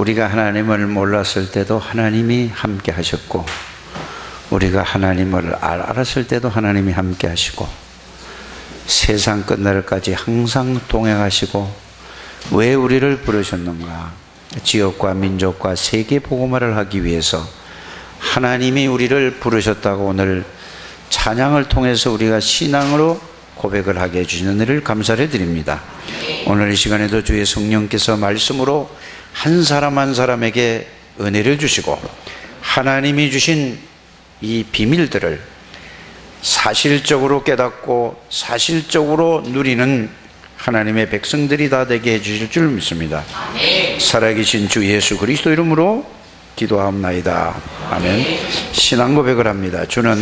우리가 하나님을 몰랐을 때도 하나님이 함께 하셨고, 우리가 하나님을 알았을 때도 하나님이 함께 하시고, 세상 끝날까지 항상 동행하시고, 왜 우리를 부르셨는가? 지역과 민족과 세계 복음화를 하기 위해서 하나님이 우리를 부르셨다고 오늘 찬양을 통해서 우리가 신앙으로 고백을 하게 해주시는 은혜를 감사를 드립니다. 오늘 이 시간에도 주의 성령께서 말씀으로 한 사람 한 사람에게 은혜를 주시고, 하나님이 주신 이 비밀들을 사실적으로 깨닫고 사실적으로 누리는 하나님의 백성들이 다 되게 해주실 줄 믿습니다. 살아계신 주 예수 그리스도 이름으로 기도하옵나이다. 아멘. 신앙 고백을 합니다. 주는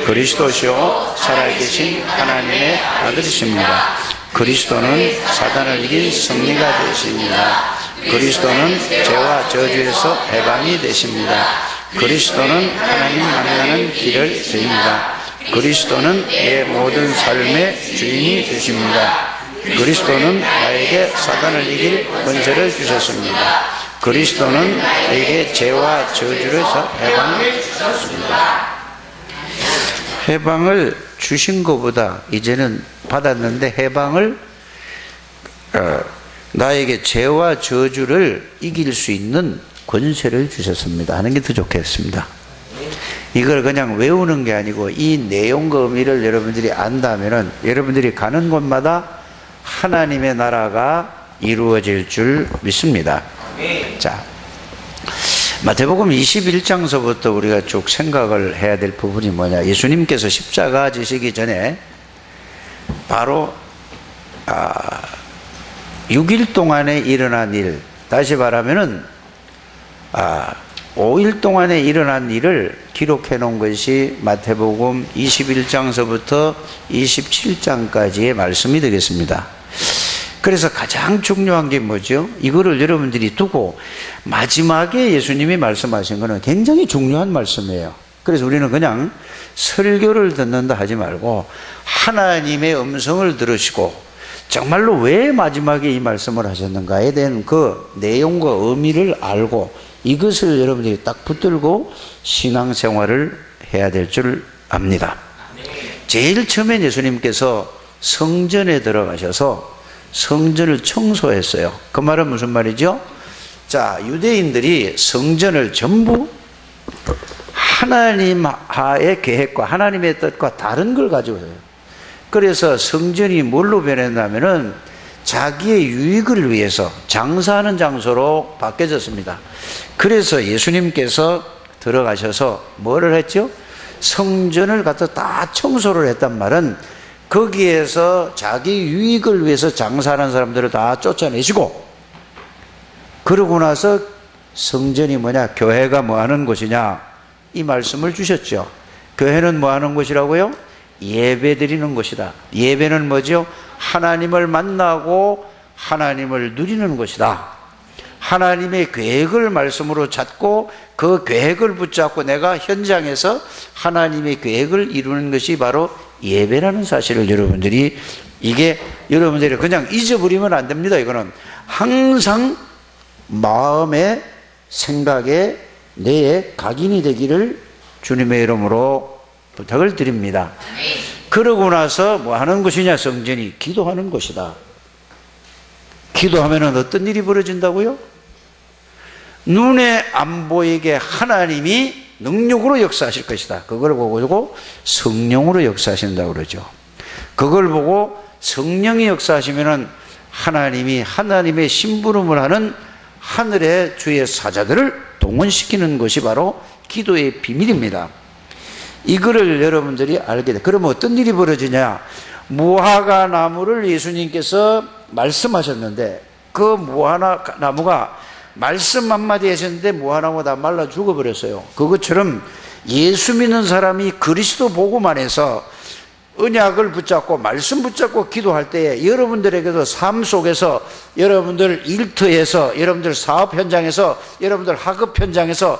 그리스도시요 살아계신 하나님의 아들이십니다. 그리스도는 사단을 이긴 승리가 되십니다. 그리스도는 죄와 저주에서 해방이 되십니다. 그리스도는 하나님 만나는 길을 되십니다. 그리스도는 내 모든 삶의 주인이 되십니다. 그리스도는 나에게 사단을 이길 권세를 주셨습니다. 그리스도는 내게 죄와 저주에서 해방을 주셨습니다. 해방을 주신 것보다 이제는 받았는데, 해방을 나에게 죄와 저주를 이길 수 있는 권세를 주셨습니다 하는 게 더 좋겠습니다. 이걸 그냥 외우는 게 아니고 이 내용과 의미를 여러분들이 안다면은 여러분들이 가는 곳마다 하나님의 나라가 이루어질 줄 믿습니다. 자, 마태복음 21장서부터 우리가 쭉 생각을 해야 될 부분이 뭐냐? 예수님께서 십자가 지시기 전에 바로 6일 동안에 일어난 일, 다시 말하면은 5일 동안에 일어난 일을 기록해 놓은 것이 마태복음 21장서부터 27장까지의 말씀이 되겠습니다. 그래서 가장 중요한 게 뭐죠? 이거를 여러분들이 두고 마지막에 예수님이 말씀하신 거는 굉장히 중요한 말씀이에요. 그래서 우리는 그냥 설교를 듣는다 하지 말고 하나님의 음성을 들으시고 정말로 왜 마지막에 이 말씀을 하셨는가에 대한 그 내용과 의미를 알고 이것을 여러분들이 딱 붙들고 신앙생활을 해야 될 줄 압니다. 제일 처음에 예수님께서 성전에 들어가셔서 성전을 청소했어요. 그 말은 무슨 말이죠? 자, 유대인들이 성전을 전부 하나님의 계획과 하나님의 뜻과 다른 걸 가지고 있어요. 그래서 성전이 뭘로 변했냐면은 자기의 유익을 위해서 장사하는 장소로 바뀌어졌습니다. 그래서 예수님께서 들어가셔서 뭐를 했죠? 성전을 갖다 다 청소를 했단 말은 거기에서 자기 유익을 위해서 장사하는 사람들을 다 쫓아내시고, 그러고 나서 성전이 뭐냐? 교회가 뭐 하는 곳이냐? 이 말씀을 주셨죠. 교회는 뭐 하는 곳이라고요? 예배 드리는 곳이다. 예배는 뭐죠? 하나님을 만나고 하나님을 누리는 곳이다. 하나님의 계획을 말씀으로 찾고 그 계획을 붙잡고 내가 현장에서 하나님의 계획을 이루는 것이 바로 예배라는 사실을 여러분들이, 이게 여러분들이 그냥 잊어버리면 안 됩니다. 이거는 항상 마음의 생각에 뇌에 각인이 되기를 주님의 이름으로 부탁을 드립니다. 그러고 나서 뭐 하는 것이냐? 성전이 기도하는 것이다. 기도하면 어떤 일이 벌어진다고요? 눈에 안 보이게 하나님이 능력으로 역사하실 것이다. 그걸 보고 성령으로 역사하신다고 그러죠. 그걸 보고 성령이 역사하시면은 하나님이 하나님의 심부름을 하는 하늘의 주의 사자들을 동원시키는 것이 바로 기도의 비밀입니다. 이거를 여러분들이 알게 돼. 그러면 어떤 일이 벌어지냐? 무화과 나무를 예수님께서 말씀하셨는데 그 무화과 나무가 말씀 한마디 하셨는데 무화과나무가 다 말라 죽어버렸어요. 그것처럼 예수 믿는 사람이 그리스도 복음 안에서 언약을 붙잡고 말씀 붙잡고 기도할 때에 여러분들에게도 삶 속에서, 여러분들 일터에서, 여러분들 사업 현장에서, 여러분들 학업 현장에서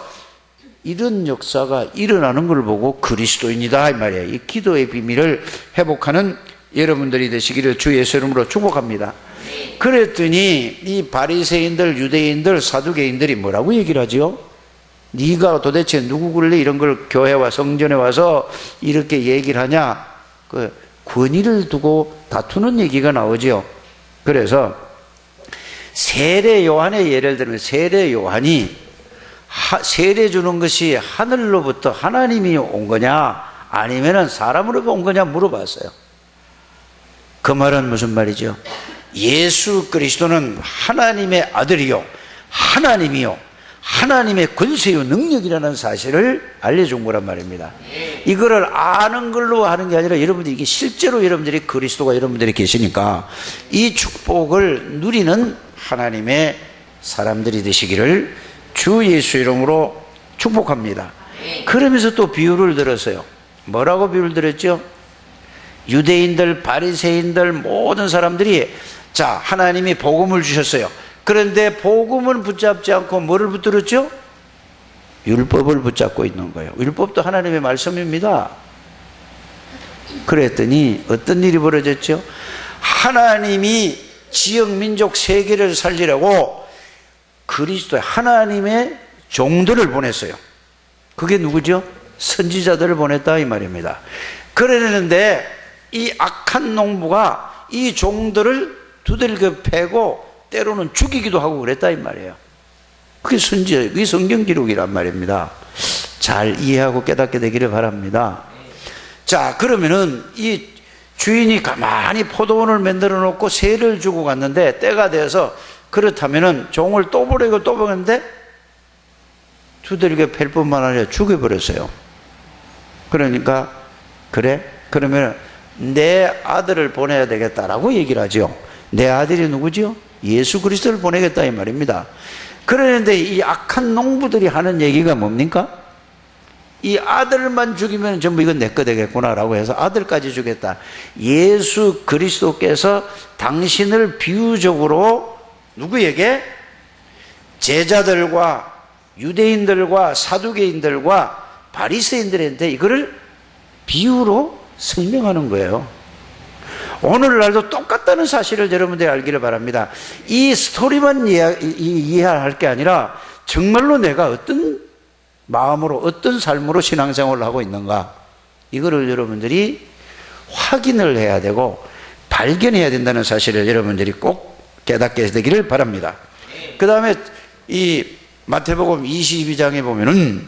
이런 역사가 일어나는 걸 보고 그리스도인이다 이 말이에요. 이 기도의 비밀을 회복하는 여러분들이 되시기를 주 예수 이름으로 축복합니다. 그랬더니 이 바리새인들, 유대인들, 사두개인들이 뭐라고 얘기를 하죠? 네가 도대체 누구길래 이런 걸 교회와 성전에 와서 이렇게 얘기를 하냐? 그 권위를 두고 다투는 얘기가 나오죠. 그래서 세례 요한의 예를 들면 세례 요한이 세례 주는 것이 하늘로부터 하나님이 온 거냐 아니면은 사람으로 온 거냐 물어봤어요. 그 말은 무슨 말이죠? 예수 그리스도는 하나님의 아들이요 하나님이요 하나님의 권세요 능력이라는 사실을 알려준 거란 말입니다. 이거를 아는 걸로 하는 게 아니라 여러분들이 이게 실제로 여러분들이 그리스도가 여러분들이 계시니까 이 축복을 누리는 하나님의 사람들이 되시기를 주 예수 이름으로 축복합니다. 그러면서 또 비유를 들었어요. 뭐라고 비유를 들었죠? 유대인들, 바리새인들 모든 사람들이 자 하나님이 복음을 주셨어요. 그런데 복음을 붙잡지 않고 뭐를 붙들었죠? 율법을 붙잡고 있는 거예요. 율법도 하나님의 말씀입니다. 그랬더니 어떤 일이 벌어졌죠? 하나님이 지역 민족 세계를 살리라고 그리스도의 하나님의 종들을 보냈어요. 그게 누구죠? 선지자들을 보냈다 이 말입니다. 그러는데 이 악한 농부가 이 종들을 두들겨 패고 때로는 죽이기도 하고 그랬다 이 말이에요. 그게 그게 성경 기록이란 말입니다. 잘 이해하고 깨닫게 되기를 바랍니다. 자, 그러면은 이 주인이 가만히 포도원을 만들어 놓고 세를 주고 갔는데 때가 돼서 그렇다면은 종을 또 보내고 또 보냈는데 두들겨 팰 뿐만 아니라 죽여버렸어요. 그러니까 그래? 그러면 내 아들을 보내야 되겠다라고 얘기를 하죠. 내 아들이 누구죠? 예수 그리스도를 보내겠다 이 말입니다. 그러는데 이 악한 농부들이 하는 얘기가 뭡니까? 이 아들만 죽이면 전부 이건 내 거 되겠구나라고 해서 아들까지 주겠다. 예수 그리스도께서 당신을 비유적으로 누구에게? 제자들과 유대인들과 사두개인들과 바리새인들한테 이거를 비유로 설명하는 거예요. 오늘날도 똑같다는 사실을 여러분들이 알기를 바랍니다. 이 스토리만 이해할 게 아니라 정말로 내가 어떤 마음으로 어떤 삶으로 신앙생활을 하고 있는가 이거를 여러분들이 확인을 해야 되고 발견해야 된다는 사실을 여러분들이 꼭 깨닫게 되기를 바랍니다. 그 다음에 이 마태복음 22장에 보면은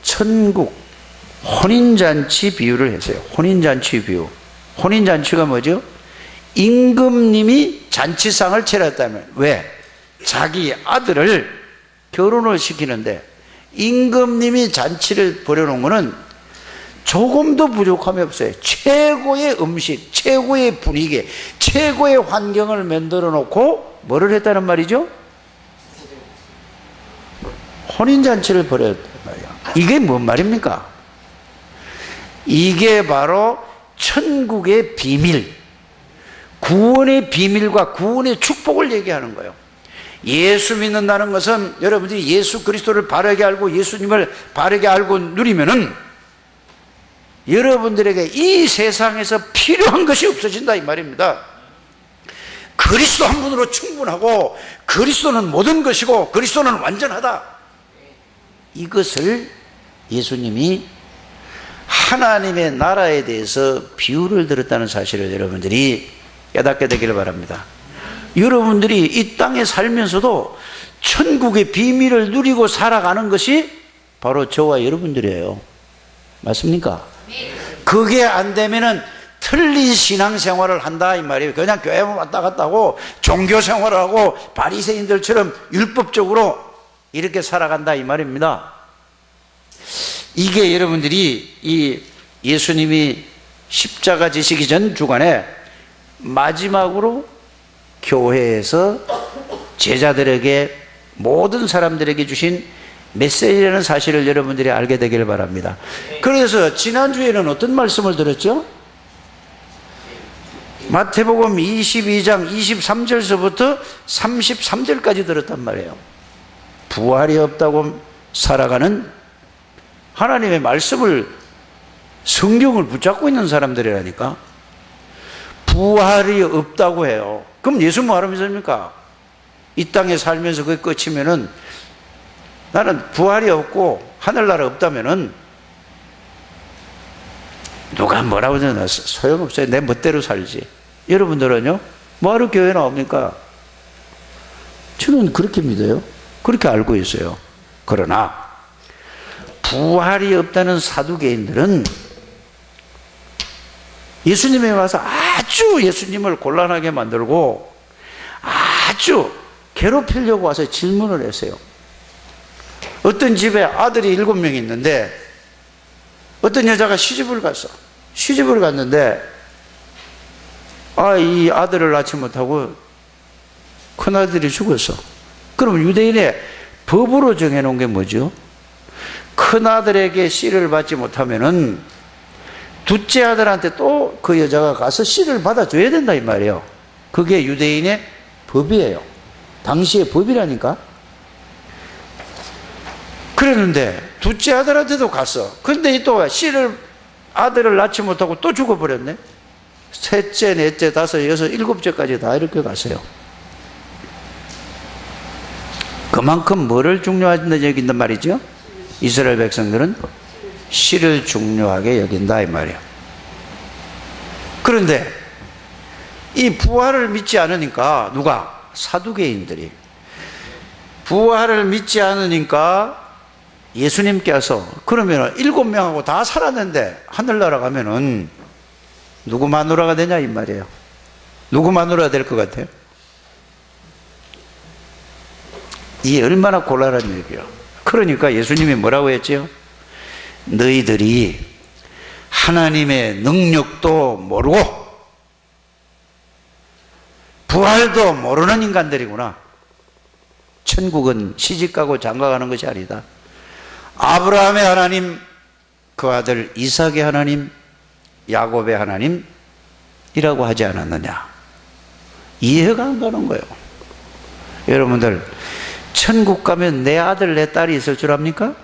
천국 혼인잔치 비유를 했어요. 혼인잔치 비유. 혼인잔치가 뭐죠? 임금님이 잔치상을 차렸다면 왜? 자기 아들을 결혼을 시키는데 임금님이 잔치를 벌여놓은 거는 조금도 부족함이 없어요. 최고의 음식, 최고의 분위기, 최고의 환경을 만들어 놓고 뭐를 했다는 말이죠? 혼인잔치를 벌였단 말이에요. 이게 뭔 말입니까? 이게 바로 천국의 비밀, 구원의 비밀과 구원의 축복을 얘기하는 거예요. 예수 믿는다는 것은 여러분들이 예수 그리스도를 바르게 알고 예수님을 바르게 알고 누리면은 여러분들에게 이 세상에서 필요한 것이 없어진다 이 말입니다. 그리스도 한 분으로 충분하고 그리스도는 모든 것이고 그리스도는 완전하다. 이것을 예수님이 하나님의 나라에 대해서 비유를 들었다는 사실을 여러분들이 깨닫게 되기를 바랍니다. 여러분들이 이 땅에 살면서도 천국의 비밀을 누리고 살아가는 것이 바로 저와 여러분들이에요. 맞습니까? 그게 안 되면은 틀린 신앙생활을 한다 이 말이에요. 그냥 교회만 왔다 갔다 하고 종교생활을 하고 바리새인들처럼 율법적으로 이렇게 살아간다 이 말입니다. 이게 여러분들이 이 예수님이 십자가 지시기 전 주간에 마지막으로 교회에서 제자들에게 모든 사람들에게 주신 메시지라는 사실을 여러분들이 알게 되기를 바랍니다. 그래서 지난주에는 어떤 말씀을 들었죠? 마태복음 22장 23절서부터 33절까지 들었단 말이에요. 부활이 없다고 살아가는 하나님의 말씀을 성경을 붙잡고 있는 사람들이라니까. 부활이 없다고 해요. 그럼 예수 뭐하러 믿습니까? 이 땅에 살면서 그게 끝이면은 나는 부활이 없고 하늘나라 없다면은 누가 뭐라고 하나 소용없어요. 내 멋대로 살지. 여러분들은요? 뭐하러 교회 나옵니까? 저는 그렇게 믿어요. 그렇게 알고 있어요. 그러나 부활이 없다는 사두개인들은 예수님에 와서 아주 예수님을 곤란하게 만들고 아주 괴롭히려고 와서 질문을 했어요. 어떤 집에 아들이 7명 있는데 어떤 여자가 시집을 갔어. 시집을 갔는데 이 아들을 낳지 못하고 큰아들이 죽었어. 그럼 유대인의 법으로 정해놓은 게 뭐죠? 큰아들에게 씨를 받지 못하면은 둘째 아들한테 또 그 여자가 가서 씨를 받아줘야 된다 이 말이에요. 그게 유대인의 법이에요. 당시의 법이라니까. 그랬는데 둘째 아들한테도 갔어. 근데 또 씨를 아들을 낳지 못하고 또 죽어버렸네. 셋째, 넷째, 다섯, 여섯, 일곱째까지 다 이렇게 갔어요. 그만큼 뭐를 중요하게 여긴단 말이죠? 이스라엘 백성들은 씨를 중요하게 여긴다 이 말이에요. 그런데 이 부활을 믿지 않으니까 누가? 사두개인들이 부활을 믿지 않으니까 예수님께서 그러면 7명하고 다 살았는데 하늘나라 가면은 누구 마누라가 되냐 이 말이에요. 누구 마누라가 될 것 같아요? 이게 얼마나 곤란한 얘기야. 그러니까 예수님이 뭐라고 했죠? 너희들이 하나님의 능력도 모르고 부활도 모르는 인간들이구나. 천국은 시집가고 장가가는 것이 아니다. 아브라함의 하나님, 그 아들 이삭의 하나님, 야곱의 하나님이라고 하지 않았느냐. 이해가 안 가는 거예요. 여러분들 천국 가면 내 아들 내 딸이 있을 줄 압니까?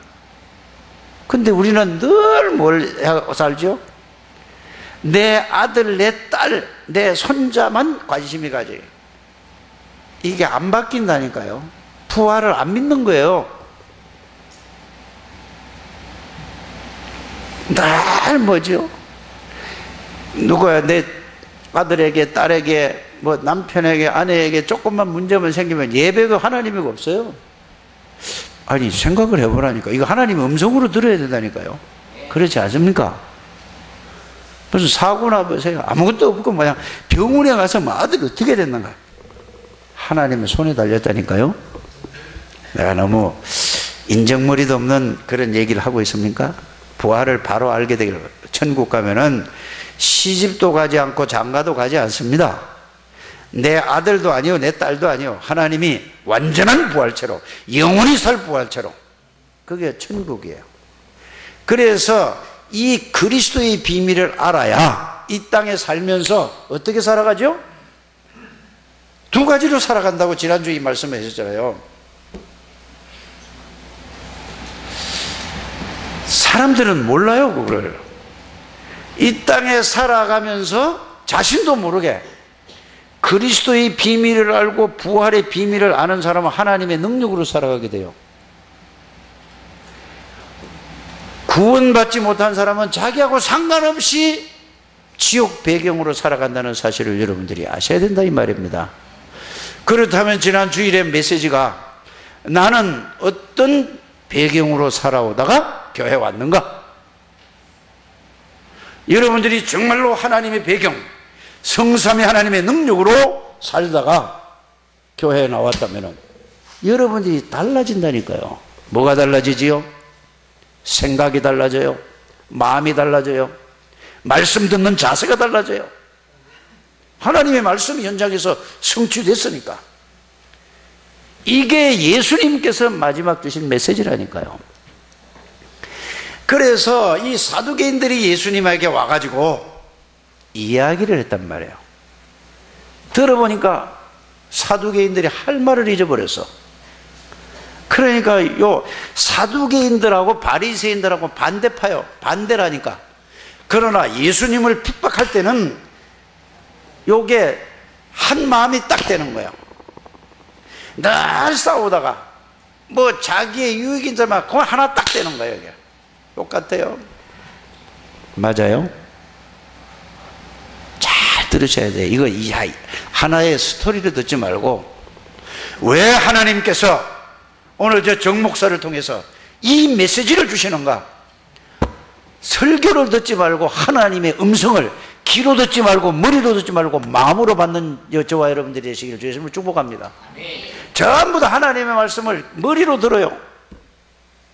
근데 우리는 늘 뭘 하고 살죠? 내 아들 내 딸 내 손자만 관심이 가지. 이게 안 바뀐다니까요. 부활을 안 믿는 거예요. 늘 뭐죠? 누구야 내 아들에게 딸에게 뭐 남편에게 아내에게 조금만 문제만 생기면 예배가 하나님이가 없어요. 아니 생각을 해보라니까. 이거 하나님의 음성으로 들어야 된다니까요. 그렇지 않습니까? 무슨 사고나 보세요. 아무것도 없고 그냥 병원에 가서 뭐 아들이 어떻게 됐는가. 하나님의 손에 달렸다니까요. 내가 너무 인정머리도 없는 그런 얘기를 하고 있습니까? 부활을 바로 알게 되기를. 천국 가면은 시집도 가지 않고 장가도 가지 않습니다. 내 아들도 아니요 내 딸도 아니요 하나님이 완전한 부활체로 영원히 살 부활체로. 그게 천국이에요. 그래서 이 그리스도의 비밀을 알아야 이 땅에 살면서 어떻게 살아가죠? 두 가지로 살아간다고 지난주에 말씀해 주셨잖아요. 사람들은 몰라요 그걸. 이 땅에 살아가면서 자신도 모르게 그리스도의 비밀을 알고 부활의 비밀을 아는 사람은 하나님의 능력으로 살아가게 돼요. 구원받지 못한 사람은 자기하고 상관없이 지옥 배경으로 살아간다는 사실을 여러분들이 아셔야 된다 이 말입니다. 그렇다면 지난 주일의 메시지가 나는 어떤 배경으로 살아오다가 교회 왔는가? 여러분들이 정말로 하나님의 배경, 성삼위 하나님의 능력으로 살다가 교회에 나왔다면 여러분들이 달라진다니까요. 뭐가 달라지지요? 생각이 달라져요. 마음이 달라져요. 말씀 듣는 자세가 달라져요. 하나님의 말씀이 현장에서 성취됐으니까. 이게 예수님께서 마지막 주신 메시지라니까요. 그래서 이 사두개인들이 예수님에게 와가지고 이야기를 했단 말이에요. 들어보니까 사두개인들이 할 말을 잊어버렸어. 그러니까 요 사두개인들하고 바리새인들하고 반대파요. 반대라니까. 그러나 예수님을 핍박할 때는 요게 한 마음이 딱 되는 거예요. 늘 싸우다가 뭐 자기의 유익인 줄만 그거 하나 딱 되는 거예요. 이게 똑같아요. 맞아요? 잘 들으셔야 돼요. 이거 하나의 스토리를 듣지 말고, 왜 하나님께서 오늘 저 정 목사를 통해서 이 메시지를 주시는가? 설교를 듣지 말고 하나님의 음성을 귀로 듣지 말고 머리로 듣지 말고 마음으로 받는 저와 여러분들이 되시기를 주의 이름으로 축복합니다. 전부 다 하나님의 말씀을 머리로 들어요.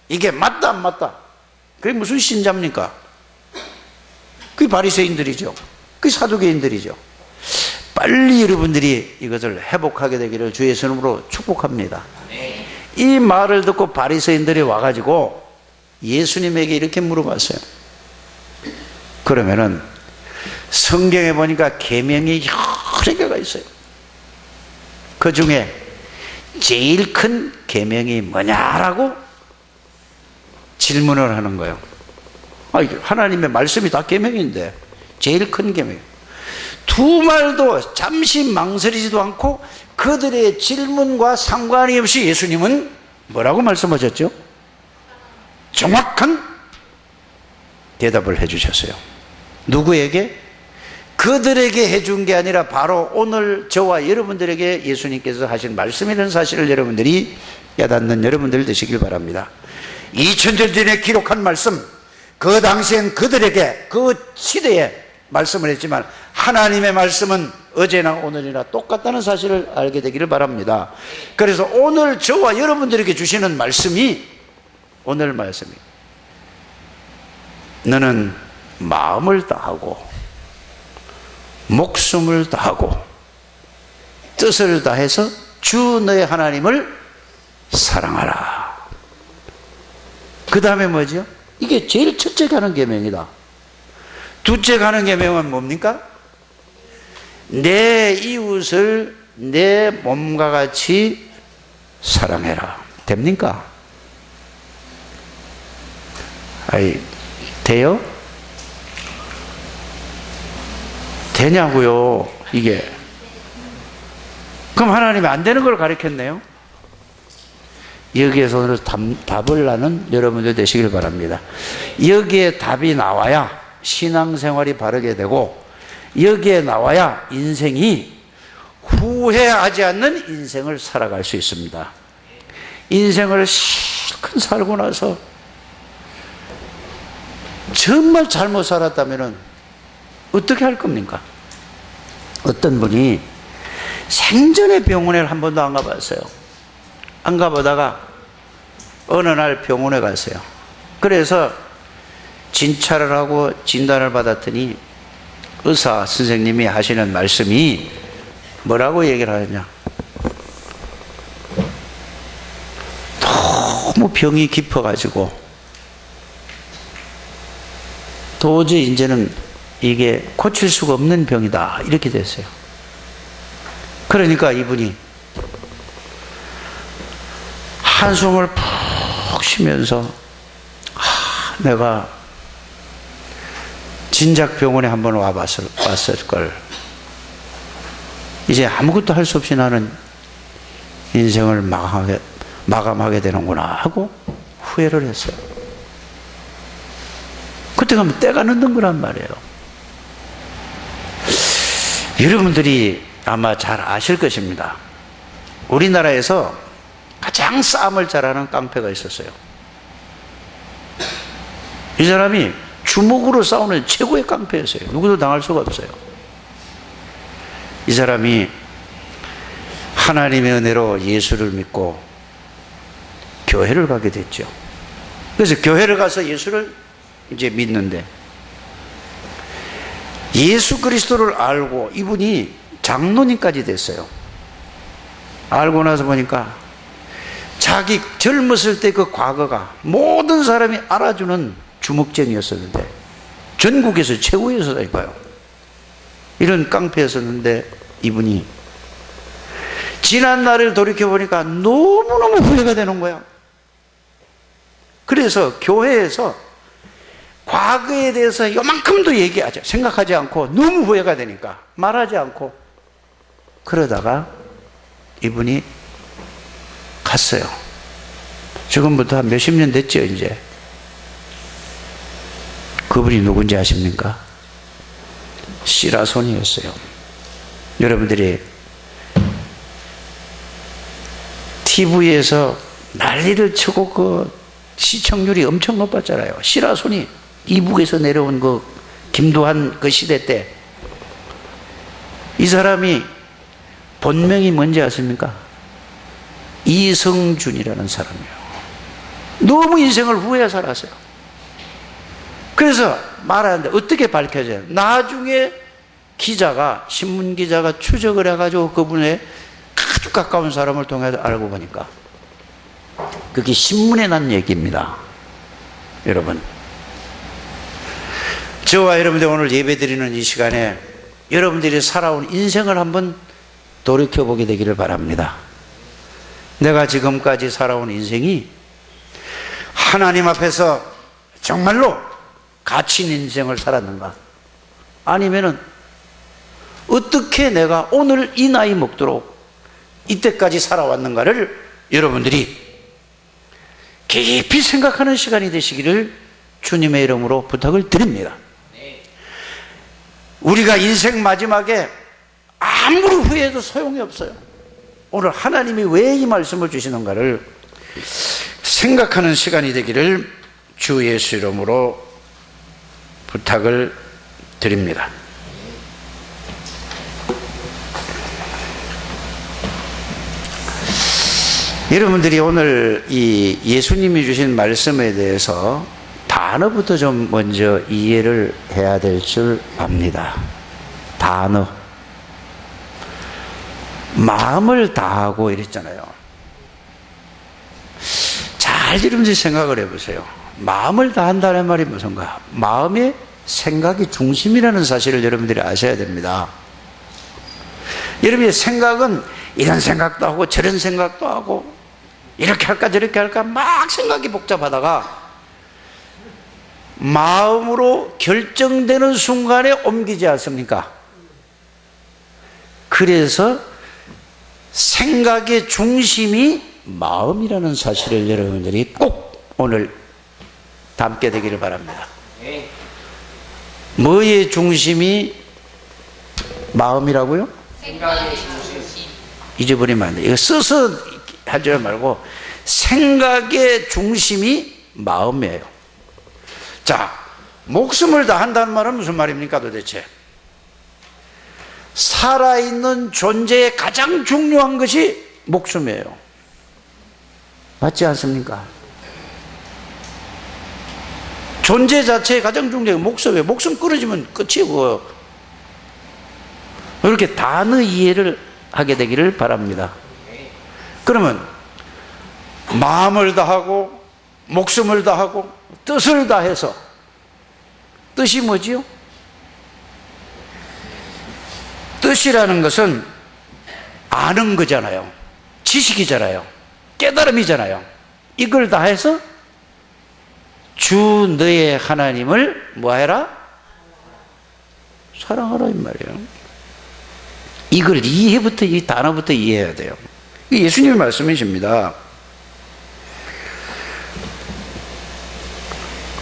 이게 맞다 안 맞다? 그게 무슨 신자입니까? 그게 바리새인들이죠. 그게 사두개인들이죠. 빨리 여러분들이 이것을 회복하게 되기를 주의 이름으로 축복합니다. 이 말을 듣고 바리새인들이 와가지고 예수님에게 이렇게 물어봤어요. 그러면은 성경에 보니까 계명이 여러 개가 있어요. 그 중에 제일 큰 계명이 뭐냐라고 질문을 하는 거예요. 하나님의 말씀이 다 계명인데 제일 큰 계명. 두 말도 잠시 망설이지도 않고 그들의 질문과 상관이 없이 예수님은 뭐라고 말씀하셨죠? 정확한 대답을 해주셨어요. 누구에게? 그들에게 해준 게 아니라 바로 오늘 저와 여러분들에게 예수님께서 하신 말씀이라는 사실을 여러분들이 깨닫는 여러분들 되시길 바랍니다. 2000년 전에 기록한 말씀, 그 당시엔 그들에게 그 시대에 말씀을 했지만 하나님의 말씀은 어제나 오늘이나 똑같다는 사실을 알게 되기를 바랍니다. 그래서 오늘 저와 여러분들에게 주시는 말씀이 오늘 말씀이, 너는 마음을 다하고 목숨을 다하고 뜻을 다해서 주 너의 하나님을 사랑하라. 그 다음에 뭐죠? 이게 제일 첫째 가는 계명이다. 둘째 가는 계명은 뭡니까? 내 이웃을 내 몸과 같이 사랑해라. 됩니까? 돼요? 되냐고요, 이게. 그럼 하나님이 안 되는 걸 가르쳤네요. 여기에서 오늘 답을 하는 여러분들 되시길 바랍니다. 여기에 답이 나와야 신앙생활이 바르게 되고, 여기에 나와야 인생이 후회하지 않는 인생을 살아갈 수 있습니다. 인생을 실컷 살고 나서 정말 잘못 살았다면 어떻게 할 겁니까? 어떤 분이 생전에 병원에 한 번도 안 가봤어요. 안 가보다가 어느 날 병원에 갔어요. 그래서 진찰을 하고 진단을 받았더니 의사 선생님이 하시는 말씀이 뭐라고 얘기를 하느냐? 너무 병이 깊어가지고 도저히 이제는 이게 고칠 수가 없는 병이다, 이렇게 됐어요. 그러니까 이분이 한숨을 푹 쉬면서 내가 진작 병원에 한번 왔을 걸. 이제 아무것도 할 수 없이 나는 인생을 마감하게 되는구나 하고 후회를 했어요. 그때 가면 때가 늦는 거란 말이에요. 여러분들이 아마 잘 아실 것입니다. 우리나라에서 가장 싸움을 잘하는 깡패가 있었어요. 이 사람이 주먹으로 싸우는 최고의 깡패였어요. 누구도 당할 수가 없어요. 이 사람이 하나님의 은혜로 예수를 믿고 교회를 가게 됐죠. 그래서 교회를 가서 예수를 이제 믿는데, 예수 그리스도를 알고 이분이 장로님까지 됐어요. 알고 나서 보니까 자기 젊었을 때 그 과거가 모든 사람이 알아주는 주먹쟁이였었는데 전국에서 최고였었다니까요. 이런 깡패였었는데 이분이 지난 날을 돌이켜보니까 너무너무 후회가 되는 거야. 그래서 교회에서 과거에 대해서 요만큼도 얘기하지, 생각하지 않고 너무 후회가 되니까 말하지 않고 그러다가 이분이 갔어요. 지금부터 한 몇십 년 됐죠, 이제. 그분이 누군지 아십니까? 시라손이었어요. 여러분들이 TV에서 난리를 치고 그 시청률이 엄청 높았잖아요. 시라손이 이북에서 내려온 그 김두한 그 시대 때 이 사람이 본명이 뭔지 아십니까? 이성준이라는 사람이에요. 너무 인생을 후회해 살았어요. 그래서 말하는데 어떻게 밝혀져요? 나중에 기자가, 신문기자가 추적을 해가지고 그분의 아주 가까운 사람을 통해서 알고 보니까 그게 신문에 난 얘기입니다. 여러분, 저와 여러분들 오늘 예배드리는 이 시간에 여러분들이 살아온 인생을 한번 돌이켜보게 되기를 바랍니다. 내가 지금까지 살아온 인생이 하나님 앞에서 정말로 가치 있는 인생을 살았는가? 아니면은 어떻게 내가 오늘 이 나이 먹도록 이때까지 살아왔는가를 여러분들이 깊이 생각하는 시간이 되시기를 주님의 이름으로 부탁을 드립니다. 우리가 인생 마지막에 아무리 후회해도 소용이 없어요. 오늘 하나님이 왜 이 말씀을 주시는가를 생각하는 시간이 되기를 주 예수 이름으로 부탁을 드립니다. 여러분들이 오늘 이 예수님이 주신 말씀에 대해서 단어부터 좀 먼저 이해를 해야 될 줄 압니다. 단어. 마음을 다하고 이랬잖아요. 잘 여러분들이 생각을 해보세요. 마음을 다한다는 말이 무슨가? 마음의 생각이 중심이라는 사실을 여러분들이 아셔야 됩니다. 여러분의 생각은 이런 생각도 하고 저런 생각도 하고 이렇게 할까 저렇게 할까 막 생각이 복잡하다가 마음으로 결정되는 순간에 옮기지 않습니까? 그래서 생각의 중심이 마음이라는 사실을 여러분들이 꼭 오늘 담게 되기를 바랍니다. 뭐의 중심이 마음이라고요? 생각의 중심. 잊어버리면 안 돼요. 이거 써서 하지 말고 생각의 중심이 마음이에요. 자, 목숨을 다한다는 말은 무슨 말입니까 도대체? 살아있는 존재의 가장 중요한 것이 목숨이에요. 맞지 않습니까? 존재 자체의 가장 중요한 게 목숨이에요. 목숨 끊어지면 끝이고. 이렇게 단어 이해를 하게 되기를 바랍니다. 그러면 마음을 다하고 목숨을 다하고 뜻을 다해서, 뜻이 뭐지요? 뜻이라는 것은 아는 거잖아요. 지식이잖아요. 깨달음이잖아요. 이걸 다해서 주 너의 하나님을 뭐해라? 사랑하라 이 말이에요. 이걸 이해부터, 이 단어부터 이해해야 돼요. 예수님의 말씀이십니다.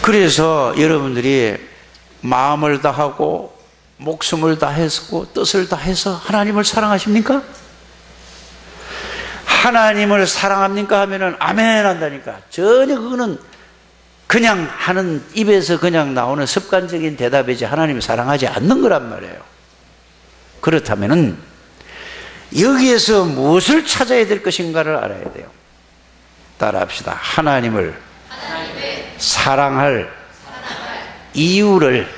그래서 여러분들이 마음을 다하고 목숨을 다해서 뜻을 다해서 하나님을 사랑하십니까? 하나님을 사랑합니까? 하면은 아멘 한다니까. 전혀 그거는 그냥 하는, 입에서 그냥 나오는 습관적인 대답이지 하나님을 사랑하지 않는 거란 말이에요. 그렇다면은 여기에서 무엇을 찾아야 될 것인가를 알아야 돼요. 따라합시다. 하나님을 사랑할 이유를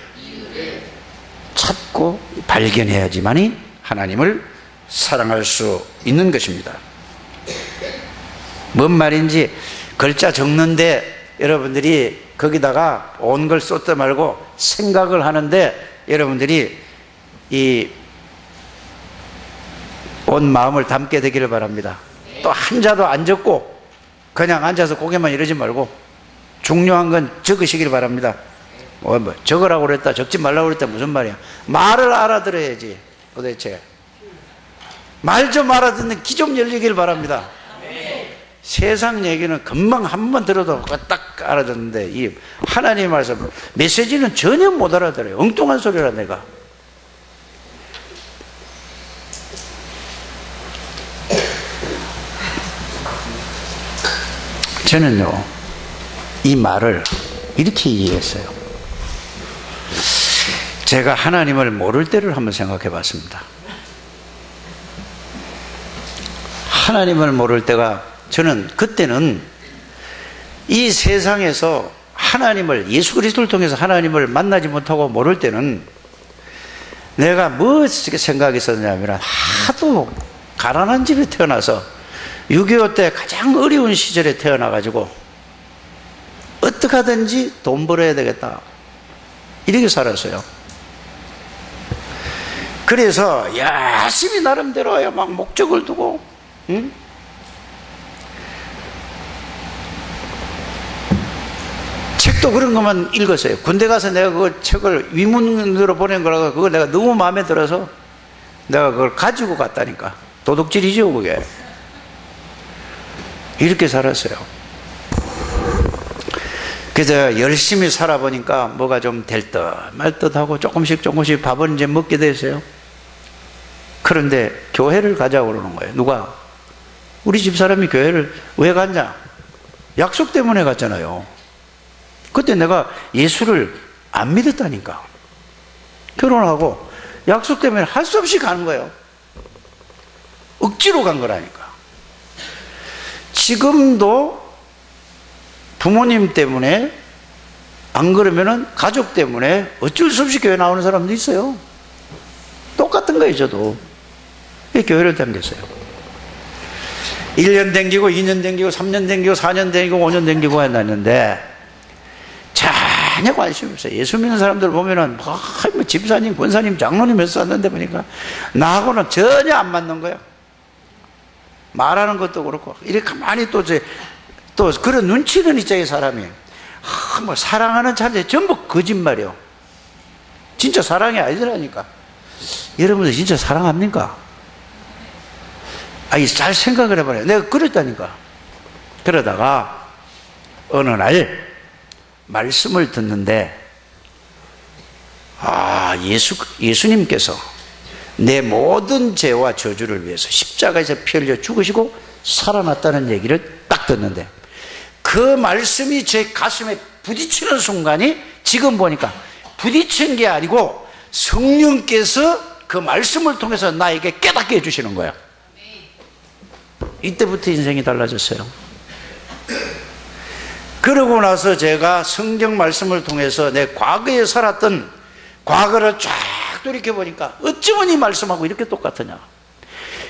찾고 발견해야지만이 하나님을 사랑할 수 있는 것입니다. 뭔 말인지 글자 적는데 여러분들이 거기다가 온 걸 쏟다 말고 생각을 하는데 여러분들이 이 온 마음을 담게 되기를 바랍니다. 또 한자도 안 적고 그냥 앉아서 고개만 이러지 말고 중요한 건 적으시길 바랍니다. 뭐 적으라고 그랬다 적지 말라고 그랬다 무슨 말이야? 말을 알아들어야지 도대체. 말 좀 알아듣는 귀 좀 열리길 바랍니다. 세상 얘기는 금방 한 번만 들어도 딱 알아듣는데 이 하나님 말씀 메시지는 전혀 못 알아들어요. 엉뚱한 소리라 내가. 저는요 이 말을 이렇게 이해했어요. 제가 하나님을 모를 때를 한번 생각해 봤습니다. 하나님을 모를 때가 저는 그때는 이 세상에서 하나님을 예수 그리스도를 통해서 하나님을 만나지 못하고 모를 때는 내가 무엇을 생각했었냐면 하도 가난한 집에 태어나서 6.25 때 가장 어려운 시절에 태어나가지고 어떻게 하든지 돈 벌어야 되겠다 이렇게 살았어요. 그래서 열심히 나름대로 막 목적을 두고 응? 책도 그런 것만 읽었어요. 군대 가서 내가 그 책을 위문으로 보낸 거라고 그거 내가 너무 마음에 들어서 내가 그걸 가지고 갔다니까. 도둑질이죠 그게. 이렇게 살았어요. 그래서 열심히 살아보니까 뭐가 좀 될 듯 말 듯하고 조금씩 밥은 이제 먹게 됐어요. 그런데 교회를 가자고 그러는 거예요. 누가? 우리 집사람이 교회를 왜 갔냐? 약속 때문에 갔잖아요. 그때 내가 예수를 안 믿었다니까. 결혼하고 약속 때문에 할 수 없이 가는 거예요. 억지로 간 거라니까. 지금도 부모님 때문에 안 그러면은 가족 때문에 어쩔 수 없이 교회 나오는 사람도 있어요. 똑같은 거예요 저도. 교회를 다녔어요. 1년 댕기고 2년 댕기고 3년 댕기고 4년 댕기고 5년 댕기고 했는데 전혀 관심 없어요. 예수 믿는 사람들 보면은 뭐 집사님, 권사님, 장로님 해서 왔는데 보니까 나하고는 전혀 안 맞는 거야. 말하는 것도 그렇고 이렇게 가만히 또 그런 눈치는 있잖아요 사람이. 뭐 사랑하는 자인데 전부 거짓말이요. 진짜 사랑이 아니더라니까. 여러분들 진짜 사랑합니까? 잘 생각을 해봐요. 내가 그랬다니까. 그러다가 어느 날 말씀을 듣는데 예수님께서 내 모든 죄와 저주를 위해서 십자가에서 피 흘려 죽으시고 살아났다는 얘기를 딱 듣는데 그 말씀이 제 가슴에 부딪히는 순간이 지금 보니까 부딪힌 게 아니고 성령께서 그 말씀을 통해서 나에게 깨닫게 해주시는 거예요. 이때부터 인생이 달라졌어요. 그러고 나서 제가 성경 말씀을 통해서 내 과거에 살았던 과거를 쫙 돌이켜보니까 어쩌면 이 말씀하고 이렇게 똑같으냐.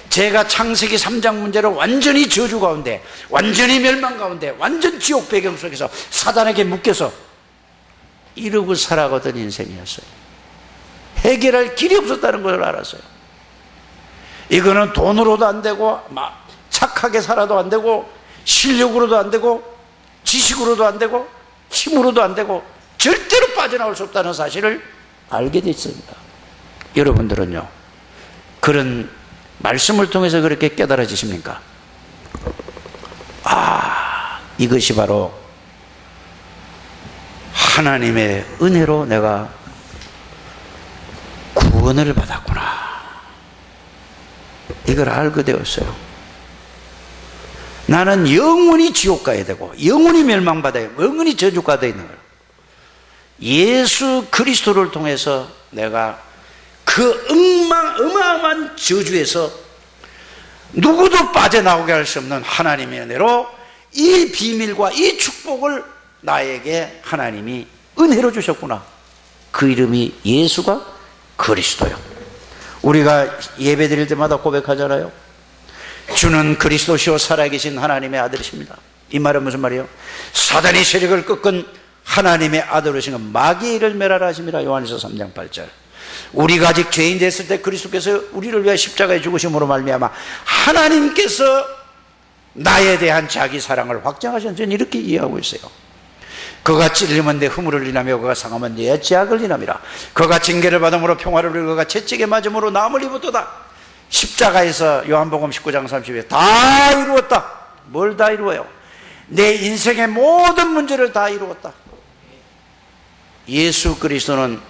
제가 창세기 3장 문제로 완전히 저주 가운데, 완전히 멸망 가운데, 완전 지옥 배경 속에서 사단에게 묶여서 이러고 살아가던 인생이었어요. 해결할 길이 없었다는 걸 알았어요. 이거는 돈으로도 안 되고 착하게 살아도 안 되고 실력으로도 안 되고 지식으로도 안 되고 힘으로도 안 되고 절대로 빠져나올 수 없다는 사실을 알게 됐습니다. 여러분들은요 그런 말씀을 통해서 그렇게 깨달아지십니까? 이것이 바로 하나님의 은혜로 내가 구원을 받았구나, 이걸 알게 되었어요. 나는 영원히 지옥 가야 되고 영원히 멸망받아야, 영원히 저주받아야 있는 거예요. 예수 그리스도를 통해서 내가 그 어마어마한 저주에서 누구도 빠져나오게 할 수 없는 하나님의 은혜로 이 비밀과 이 축복을 나에게 하나님이 은혜로 주셨구나. 그 이름이 예수가 그리스도요. 우리가 예배 드릴 때마다 고백하잖아요. 주는 그리스도시요 살아계신 하나님의 아들이십니다. 이 말은 무슨 말이에요? 사단의 세력을 꺾은 하나님의 아들이신 건 마귀의 일을 멸하라 하심이라. 요한일서 3장 8절. 우리가 아직 죄인 됐을 때 그리스도께서 우리를 위해 십자가에 죽으심으로 말미암아 하나님께서 나에 대한 자기 사랑을 확정하신, 저는 이렇게 이해하고 있어요. 그가 찔리면 내 허물을 인하며 그가 상하면 내 죄악을 인함이라. 그가 징계를 받음으로 평화를 누리고 그가 채찍에 맞음으로 나음을 입었도다. 십자가에서 요한복음 19장 30에 다 이루었다. 뭘 다 이루어요? 내 인생의 모든 문제를 다 이루었다. 예수 그리스도는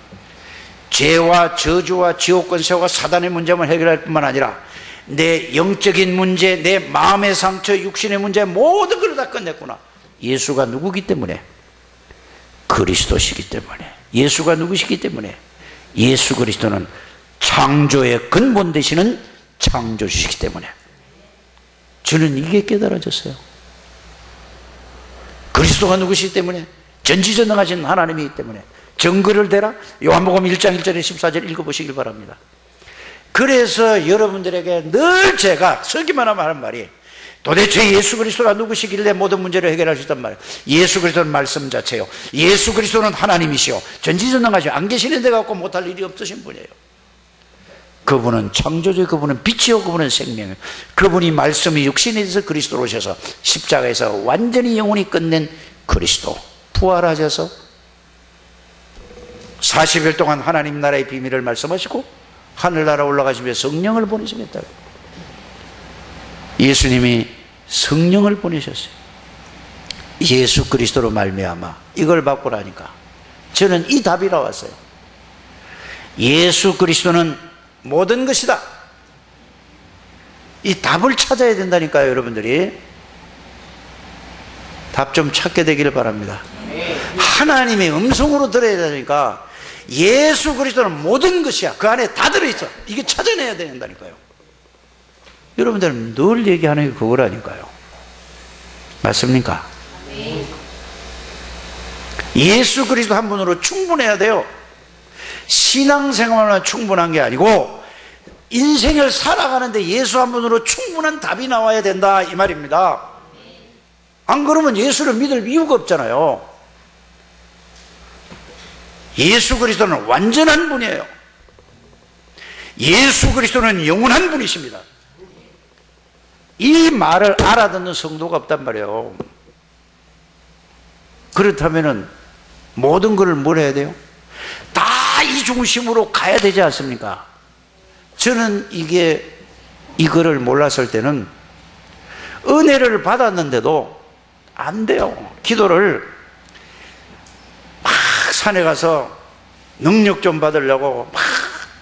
죄와 저주와 지옥 권세와 사단의 문제만 해결할 뿐만 아니라 내 영적인 문제, 내 마음의 상처, 육신의 문제 모든 걸 다 끝냈구나. 예수가 누구기 때문에? 그리스도시기 때문에. 예수가 누구시기 때문에? 예수 그리스도는 창조의 근본 되시는 창조주시기 때문에. 저는 이게 깨달아졌어요. 그리스도가 누구시기 때문에? 전지전능하신 하나님이기 때문에. 증거를 대라. 요한복음 1장 1절에 14절 읽어보시길 바랍니다. 그래서 여러분들에게 늘 제가 설교만 하면 하는 말이, 도대체 예수 그리스도가 누구시길래 모든 문제를 해결할 수 있단 말이에요. 예수 그리스도는 말씀 자체요. 예수 그리스도는 하나님이시요. 전지전능하시요. 안 계시는 데 갖고 못할 일이 없으신 분이에요. 그분은 창조주, 그분은 빛이요, 그분은 생명이요. 그분이 말씀이 육신이 돼서 그리스도로 오셔서 십자가에서 완전히 영원히 끝낸 그리스도, 부활하셔서 40일 동안 하나님 나라의 비밀을 말씀하시고 하늘나라 올라가시며 성령을 보내시겠다. 예수님이 성령을 보내셨어요. 예수 그리스도로 말미암아 이걸 받고 나니까 저는 이 답이 나왔어요. 예수 그리스도는 모든 것이다. 이 답을 찾아야 된다니까요. 여러분들이 답 좀 찾게 되기를 바랍니다. 하나님의 음성으로 들어야 되니까 예수 그리스도는 모든 것이야. 그 안에 다 들어있어. 이게 찾아내야 된다니까요. 여러분들은 늘 얘기하는 게 그거라니까요. 맞습니까? 예수 그리스도 한 분으로 충분해야 돼요. 신앙생활만 충분한 게 아니고 인생을 살아가는데 예수 한 분으로 충분한 답이 나와야 된다, 이 말입니다. 안 그러면 예수를 믿을 이유가 없잖아요. 예수 그리스도는 완전한 분이에요. 예수 그리스도는 영원한 분이십니다. 이 말을 알아듣는 성도가 없단 말이에요. 그렇다면 모든 것을 뭘 해야 돼요? 다 이 중심으로 가야 되지 않습니까? 저는 이거를 몰랐을 때는 은혜를 받았는데도 안 돼요. 기도를 막 산에 가서 능력 좀 받으려고 막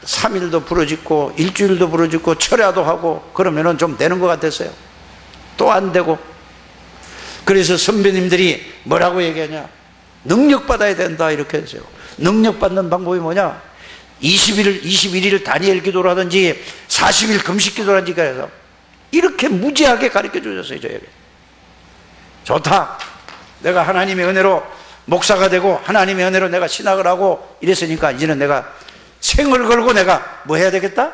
3일도 부르짖고 일주일도 부르짖고 철야도 하고 그러면은 좀 되는 것 같았어요. 또 안 되고. 그래서 선배님들이 뭐라고 얘기하냐? 능력 받아야 된다 이렇게 했어요. 능력 받는 방법이 뭐냐? 21일 다니엘 기도를 하든지 40일 금식 기도를 하든지 해서 이렇게 무지하게 가르쳐 주셨어요. 저에게. 좋다. 내가 하나님의 은혜로 목사가 되고 하나님의 은혜로 내가 신학을 하고 이랬으니까 이제는 내가 생을 걸고 내가 뭐 해야 되겠다?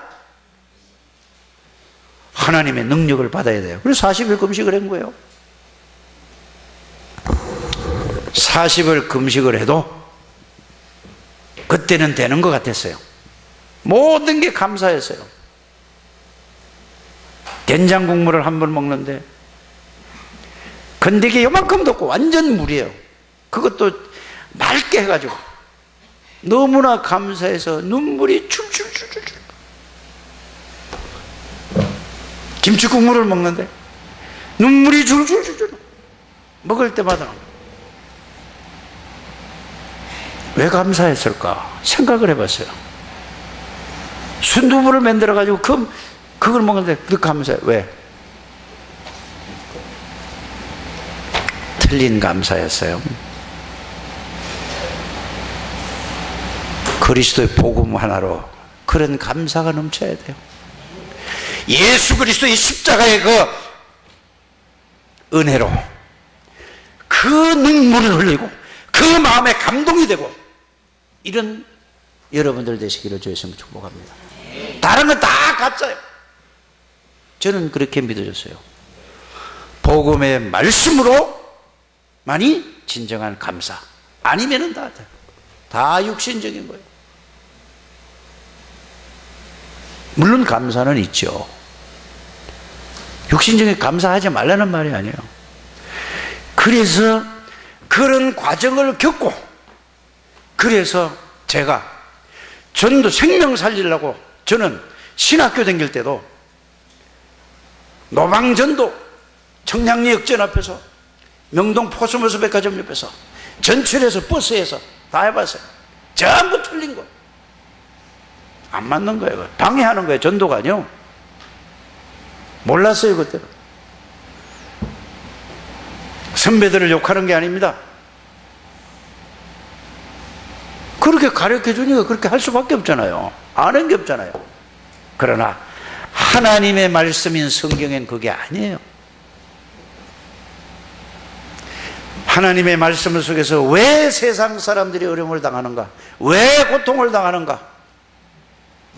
하나님의 능력을 받아야 돼요. 그래서 40일 금식을 한 거예요. 40일 금식을 해도 그때는 되는 것 같았어요. 모든 게 감사했어요. 된장 국물을 한 번 먹는데 건더기 요만큼도 없고 완전 물이에요. 그것도 맑게 해가지고 너무나 감사해서 눈물이 출출출출. 김치 국물을 먹는데 눈물이 줄줄줄 먹을 때마다 왜 감사했을까 생각을 해봤어요. 순두부를 만들어 가지고 그걸 먹는데 그 감사해. 왜? 틀린 감사였어요. 그리스도의 복음 하나로 그런 감사가 넘쳐야 돼요. 예수 그리스도의 십자가의 그 은혜로 그 눈물을 흘리고 그 마음에 감동이 되고 이런 여러분들 되시기를 주의 이름으로 축복합니다. 다른 건 다 가짜예요. 저는 그렇게 믿어졌어요. 복음의 말씀으로만이 진정한 감사. 아니면은 다 육신적인 거예요. 물론 감사는 있죠. 육신적인 감사하지 말라는 말이 아니에요. 그래서 그런 과정을 겪고 그래서 제가 전도 생명 살리려고 저는 신학교 다닐 때도 노방전도 청량리역전 앞에서 명동 포스모스 백화점 옆에서 전철에서 버스에서 다 해봤어요. 전부 틀린 거. 안 맞는 거예요. 방해하는 거예요. 전도가 아니요. 몰랐어요 그때는. 선배들을 욕하는 게 아닙니다. 그렇게 가르쳐 주니까 그렇게 할 수밖에 없잖아요. 아는 게 없잖아요. 그러나 하나님의 말씀인 성경엔 그게 아니에요. 하나님의 말씀 속에서 왜 세상 사람들이 어려움을 당하는가, 왜 고통을 당하는가,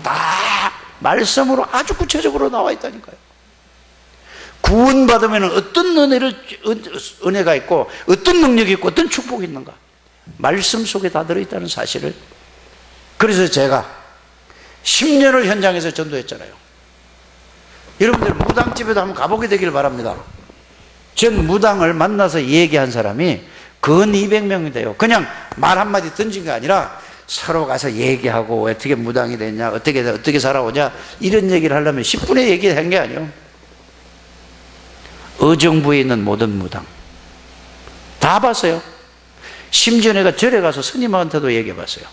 다 말씀으로 아주 구체적으로 나와 있다니까요. 구원받으면 어떤 은혜가 있고 어떤 능력이 있고 어떤 축복이 있는가, 말씀 속에 다 들어있다는 사실을. 그래서 제가 10년을 현장에서 전도했잖아요. 여러분들 무당집에도 한번 가보게 되길 바랍니다. 전 무당을 만나서 얘기한 사람이 근 200명이 돼요. 그냥 말 한마디 던진 게 아니라 서로 가서 얘기하고 어떻게 무당이 됐냐, 어떻게 살아오냐, 이런 얘기를 하려면 10분의 얘기한 게 아니에요. 의정부에 있는 모든 무당 다 봤어요. 심지어 내가 절에 가서 스님한테도 얘기해 봤어요.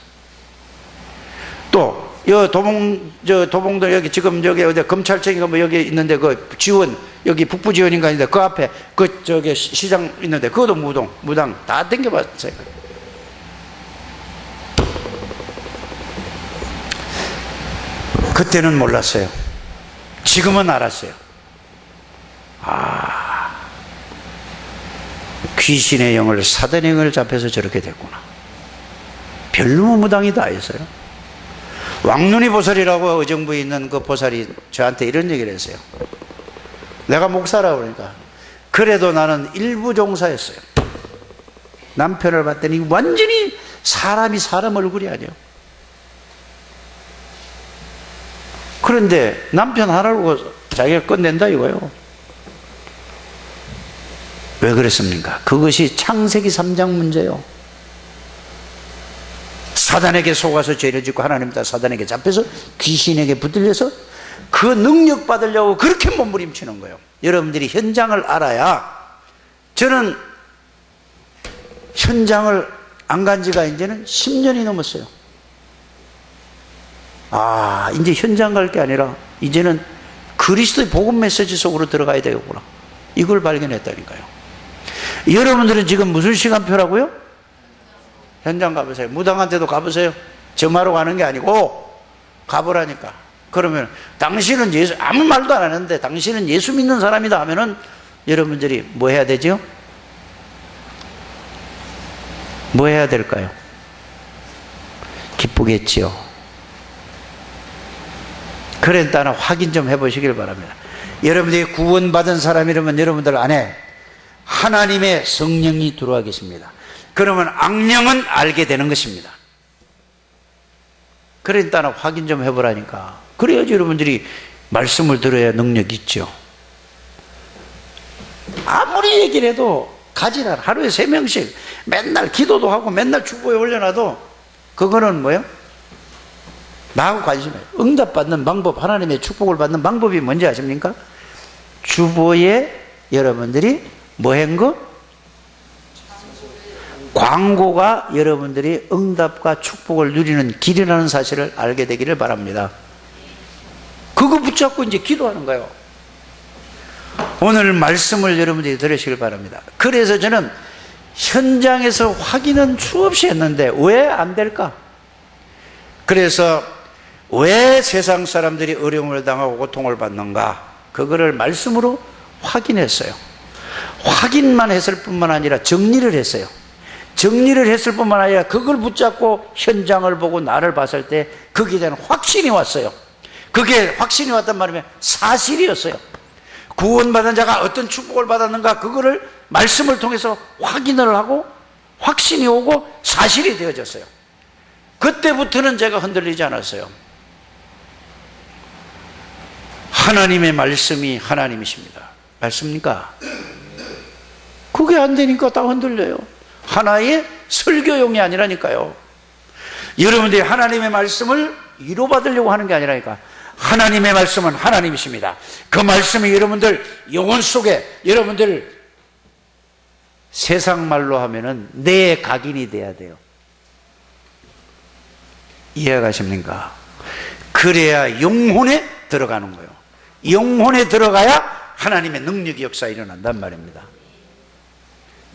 또 도봉도 여기 지금 저기 어디 검찰청인가 뭐 여기 있는데 그 지원, 여기 북부 지원인가 있는데 그 앞에 그 저기 시장 있는데 그것도 무당 다 댕겨봤어요. 그때는 몰랐어요. 지금은 알았어요. 귀신의 영을, 사단의 영을 잡혀서 저렇게 됐구나. 별놈의 무당이 다 있어요. 왕눈이 보살이라고 의정부에 있는 그 보살이 저한테 이런 얘기를 했어요. 내가 목사라고 그러니까, 그래도 나는 일부 종사였어요. 남편을 봤더니 완전히 사람이 사람 얼굴이 아니에요. 그런데 남편 하라고 자기가 끝낸다 이거예요. 왜 그랬습니까? 그것이 창세기 3장 문제예요. 사단에게 속아서 죄를 짓고 하나님도 사단에게 잡혀서 귀신에게 붙들려서 그 능력 받으려고 그렇게 몸부림치는 거예요. 여러분들이 현장을 알아야. 저는 현장을 안 간 지가 이제는 10년이 넘었어요. 이제 현장 갈 게 아니라 이제는 그리스도의 복음 메시지 속으로 들어가야 되겠구나, 이걸 발견했다니까요. 여러분들은 지금 무슨 시간표라고요? 현장 가보세요. 무당한테도 가보세요. 점하러 가는 게 아니고 가보라니까. 그러면 당신은 아무 말도 안 하는데 당신은 예수 믿는 사람이다 하면은 여러분들이 뭐 해야 되죠? 뭐 해야 될까요? 기쁘겠지요. 그랬다나 확인 좀 해보시길 바랍니다. 여러분들이 구원받은 사람이라면 여러분들 안에 하나님의 성령이 들어와 계십니다. 그러면 악령은 알게 되는 것입니다. 그랬다나 확인 좀 해보라니까. 그래야지 여러분들이 말씀을 들어야 능력이 있죠. 아무리 얘기를 해도 가지라. 하루에 3명씩 맨날 기도도 하고 맨날 주보에 올려놔도 그거는 뭐예요? 나하고 관심이 없어요. 응답받는 방법, 하나님의 축복을 받는 방법이 뭔지 아십니까? 주보에 여러분들이 뭐 한 거? 광고가 여러분들이 응답과 축복을 누리는 길이라는 사실을 알게 되기를 바랍니다. 그거 붙잡고 이제 기도하는 거예요. 오늘 말씀을 여러분들이 들으시길 바랍니다. 그래서 저는 현장에서 확인은 수없이 했는데 왜 안 될까? 그래서 왜 세상 사람들이 어려움을 당하고 고통을 받는가? 그거를 말씀으로 확인했어요. 확인만 했을 뿐만 아니라 정리를 했어요. 정리를 했을 뿐만 아니라 그걸 붙잡고 현장을 보고 나를 봤을 때 거기에 대한 확신이 왔어요. 그게 확신이 왔단 말이면 사실이었어요. 구원받은 자가 어떤 축복을 받았는가, 그거를 말씀을 통해서 확인을 하고 확신이 오고 사실이 되어졌어요. 그때부터는 제가 흔들리지 않았어요. 하나님의 말씀이 하나님이십니다. 맞습니까? 그게 안 되니까 다 흔들려요. 하나의 설교용이 아니라니까요. 여러분들이 하나님의 말씀을 위로받으려고 하는 게 아니라니까. 하나님의 말씀은 하나님이십니다. 그 말씀이 여러분들 영혼 속에, 여러분들 세상 말로 하면은 내 각인이 돼야 돼요. 이해가십니까? 그래야 영혼에 들어가는 거예요. 영혼에 들어가야 하나님의 능력의 역사가 일어난단 말입니다.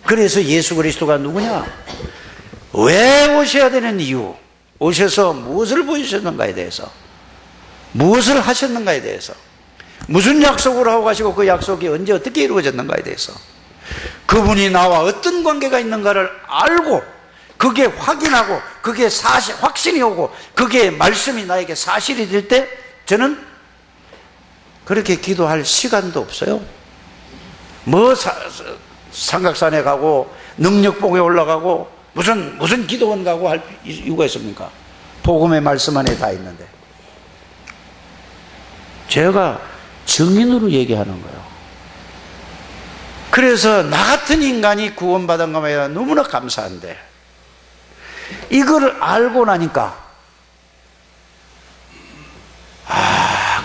그래서 예수 그리스도가 누구냐? 왜 오셔야 되는 이유, 오셔서 무엇을 보여주셨는가에 대해서, 무엇을 하셨는가에 대해서, 무슨 약속을 하고 가시고 그 약속이 언제 어떻게 이루어졌는가에 대해서, 그분이 나와 어떤 관계가 있는가를 알고 그게 확인하고 그게 사실, 확신이 오고 그게 말씀이 나에게 사실이 될 때 저는 그렇게 기도할 시간도 없어요. 뭐 삼각산에 가고 능력봉에 올라가고 무슨 기도원 가고 할 이유가 있습니까? 복음의 말씀 안에 다 있는데. 제가 증인으로 얘기하는 거예요. 그래서 나 같은 인간이 구원받은 것에 너무나 감사한데, 이거를 알고 나니까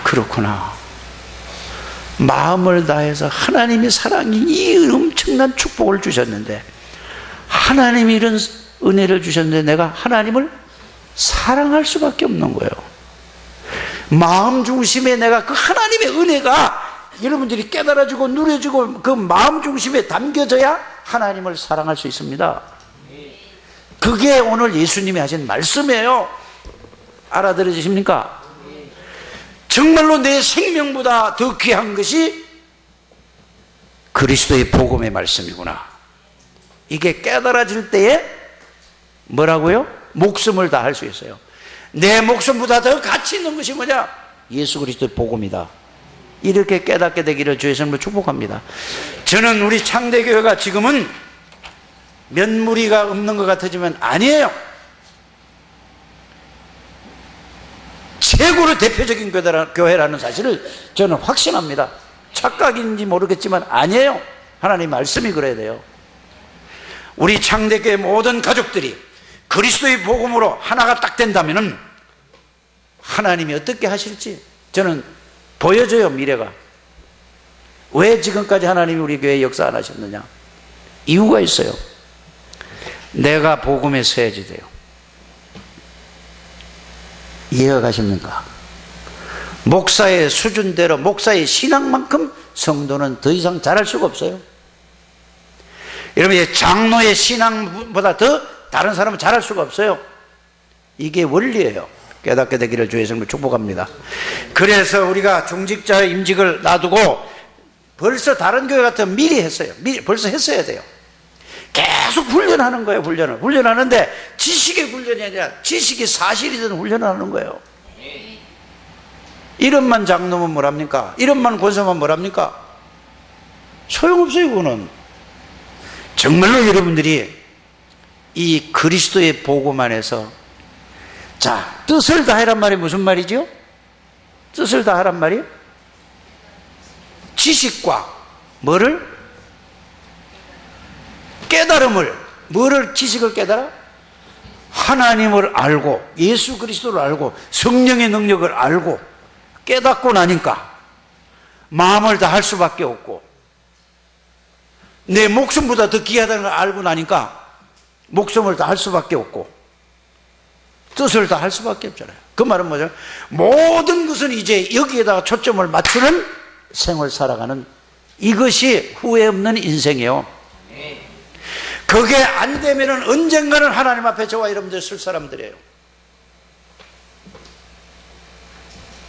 그렇구나, 마음을 다해서 하나님이 사랑이 이 엄청난 축복을 주셨는데, 하나님이 이런 은혜를 주셨는데 내가 하나님을 사랑할 수밖에 없는 거예요. 마음 중심에 내가 그 하나님의 은혜가 여러분들이 깨달아지고 누려지고 그 마음 중심에 담겨져야 하나님을 사랑할 수 있습니다. 그게 오늘 예수님이 하신 말씀이에요. 알아들으십니까? 정말로 내 생명보다 더 귀한 것이 그리스도의 복음의 말씀이구나. 이게 깨달아질 때에 뭐라고요? 목숨을 다할 수 있어요. 내 목숨보다 더 가치 있는 것이 뭐냐? 예수 그리스도의 복음이다. 이렇게 깨닫게 되기를 주의 이름으로 축복합니다. 저는 우리 창대교회가 지금은 면무리가 없는 것 같아지만 아니에요. 최고로 대표적인 교회라는 사실을 저는 확신합니다. 착각인지 모르겠지만 아니에요. 하나님 말씀이 그래야 돼요. 우리 창대교회 모든 가족들이 그리스도의 복음으로 하나가 딱 된다면 하나님이 어떻게 하실지 저는 보여줘요. 미래가. 왜 지금까지 하나님이 우리 교회에 역사 안 하셨느냐? 이유가 있어요. 내가 복음에 서야지 돼요. 이해가 가십니까? 목사의 수준대로, 목사의 신앙만큼 성도는 더 이상 잘할 수가 없어요. 여러분, 장로의 신앙보다 더 다른 사람은 잘할 수가 없어요. 이게 원리예요. 깨닫게 되기를 주의 이름으로 축복합니다. 그래서 우리가 중직자의 임직을 놔두고 벌써 다른 교회 같으면 미리 했어요. 벌써 했어야 돼요. 계속 훈련하는 거예요. 훈련하는데 지식의 훈련이 아니라 지식이 사실이 되는 훈련을 하는 거예요. 이름만 장로면 뭐랍니까? 이름만 권사만 뭐랍니까? 소용없어요. 그거는 정말로 여러분들이 이 그리스도의 복음 안에서, 자, 뜻을 다하란 말이 무슨 말이죠? 뜻을 다하란 말이 지식과 뭐를? 깨달음을. 뭐를 지식을 깨달아? 하나님을 알고 예수 그리스도를 알고 성령의 능력을 알고 깨닫고 나니까 마음을 다할 수밖에 없고, 내 목숨보다 더 귀하다는 걸 알고 나니까 목숨을 다할 수밖에 없고 뜻을 다할 수밖에 없잖아요. 그 말은 뭐죠? 모든 것은 이제 여기에다가 초점을 맞추는 생을 살아가는, 이것이 후회 없는 인생이에요. 그게 안 되면은 언젠가는 하나님 앞에 저와 여러분들 쓸 사람들이에요.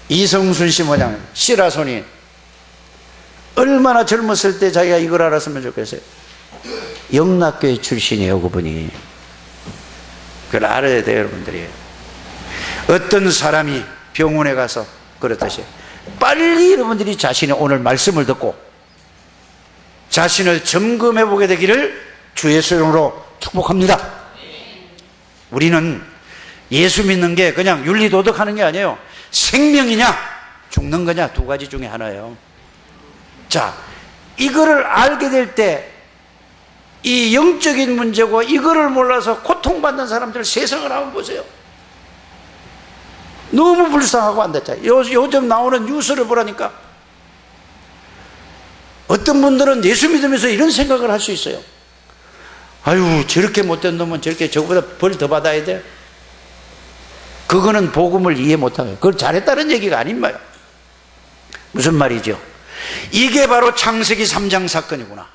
이성순 씨 모양, 시라손이 얼마나 젊었을 때 자기가 이걸 알았으면 좋겠어요. 영락교회 출신이에요, 그분이. 그걸 알아야 돼요, 여러분들이. 어떤 사람이 병원에 가서 그렇듯이 빨리 여러분들이 자신의 오늘 말씀을 듣고 자신을 점검해 보게 되기를 주의 이름으로 축복합니다. 우리는 예수 믿는 게 그냥 윤리도덕하는 게 아니에요. 생명이냐 죽는 거냐, 두 가지 중에 하나예요. 자, 이거를 알게 될 때 이 영적인 문제고 이거를 몰라서 고통받는 사람들 세상을 한번 보세요. 너무 불쌍하고 안 됐잖아요. 요즘 나오는 뉴스를 보라니까. 어떤 분들은 예수 믿으면서 이런 생각을 할 수 있어요. 아유, 저렇게 못된 놈은 저렇게 저거보다 벌 더 받아야 돼. 그거는 복음을 이해 못하고요. 그걸 잘했다는 얘기가 아닌 말이에요. 무슨 말이죠? 이게 바로 창세기 3장 사건이구나.